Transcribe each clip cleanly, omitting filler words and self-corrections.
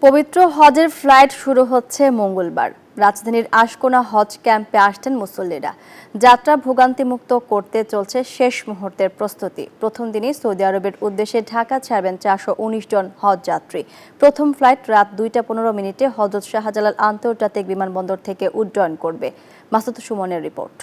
পবিত্র হজের ফ্লাইট শুরু হচ্ছে মঙ্গলবার। রাজধানীর আশকোনা হজ ক্যাম্পে আসছেন মুসল্লিরা। যাত্রা ভোগান্তিমুক্ত করতে চলছে শেষ মুহূর্তের প্রস্তুতি। প্রথম দিনই সৌদি আরবের উদ্দেশ্যে ঢাকা ছাড়বেন 419 জন হজ যাত্রী। প্রথম ফ্লাইট রাত 2:15 হযরত শাহজালাল আন্তর্জাতিক বিমানবন্দর থেকে উড্ডয়ন করবে। মাসুদ সুমনের রিপোর্ট।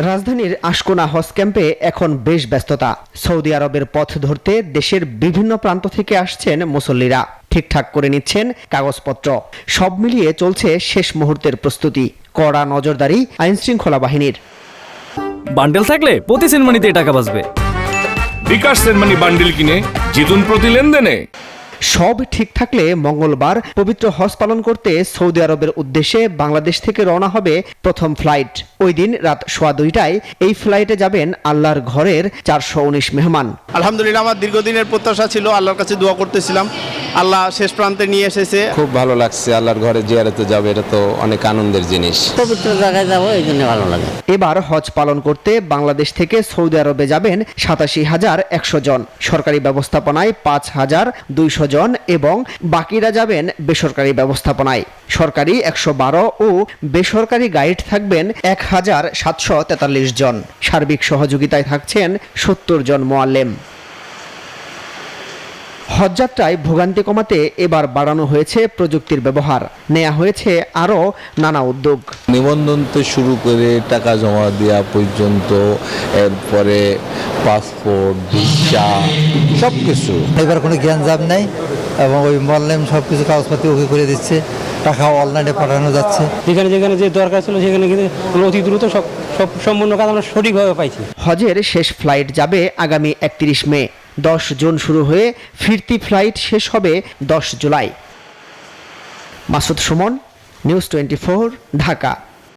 রাজধানীর আশকোনা হজ ক্যাম্পে এখন বেশ ব্যস্ততা। সৌদি আরবের পথ ধরতে দেশের বিভিন্ন প্রান্ত থেকে আসছেন মুসল্লিরা। ঠিকঠাক করে নিচ্ছেন কাগজপত্র। সব মিলিয়ে চলছে শেষ মুহূর্তের প্রস্তুতি। কড়া নজরদারি আইনশৃঙ্খলা বাহিনীর। বান্ডেল থাকলে প্রতি সেনমানিতে টাকা বাঁচবে। বিকাশ সেনমানি বান্ডেল কিনে জিতুন প্রতি লেনদেনে। সব ঠিক থাকলে মঙ্গলবার পবিত্র হজ পালন করতে সৌদি আরবের উদ্দেশ্যে বাংলাদেশ থেকে রওনা হবে প্রথম ফ্লাইট। ওই দিন রাত 2:15টায় এই ফ্লাইটে যাবেন আল্লাহর ঘরের 419 মেহমান। আলহামদুলিল্লাহ, আমার দীর্ঘদিনের প্রত্যাশা ছিল, আল্লাহর কাছে দোয়া করতেছিলাম, আল্লাহ শেষ প্রান্তে নিয়ে এসেছে। খুব ভালো লাগছে, আল্লাহর ঘরে জিয়ারতে যাবে, এটা তো অনেক আনন্দের জিনিস। পবিত্র জায়গায় যাবো, এই জন্য ভালো লাগে। এবার হজ পালন করতে বাংলাদেশ থেকে সৌদি আরবে যাবেন 87,100 জন। সরকারি ব্যবস্থাপনায় 5,200 জন এবং বাকিরা যাবেন বেসরকারি ব্যবস্থাপনায়। সরকারি 112 ও বেসরকারি গাইড থাকবেন 1,743 জন। সার্বিক সহযোগিতায় থাকছেন 70 জন মুআল্লিম। হজযাত্রায় ভোগান্তি কমাতে এবার বাড়ানো হয়েছে প্রযুক্তির ব্যবহার। নেওয়া হয়েছে আরও নানা উদ্যোগ। নিবন্ধন থেকে শুরু করে টাকা জমা দেওয়া পর্যন্ত, এরপরে পাসপোর্ট, ভিসা, সব কিছু। এবার কোনো জ্ঞানজাম নেই এবং ওই মলনেম সব কিছু কাগজপাতি ওকে করে দিচ্ছে। টাকা অনলাইনে পাঠানো যাচ্ছে। যেখানে যেখানে যে দরকার ছিল সেখানে কিন্তু অতি দ্রুত সব সম্পূর্ণ কাজ আমরা সঠিকভাবে পাইছি। হজের শেষ ফ্লাইট যাবে আগামী 31 মে। 10 জুন শুরু হয়ে ফিরতি ফ্লাইট শেষ হবে 10 জুলাই। মাসুদ সুমন, নিউজ 24, ঢাকা।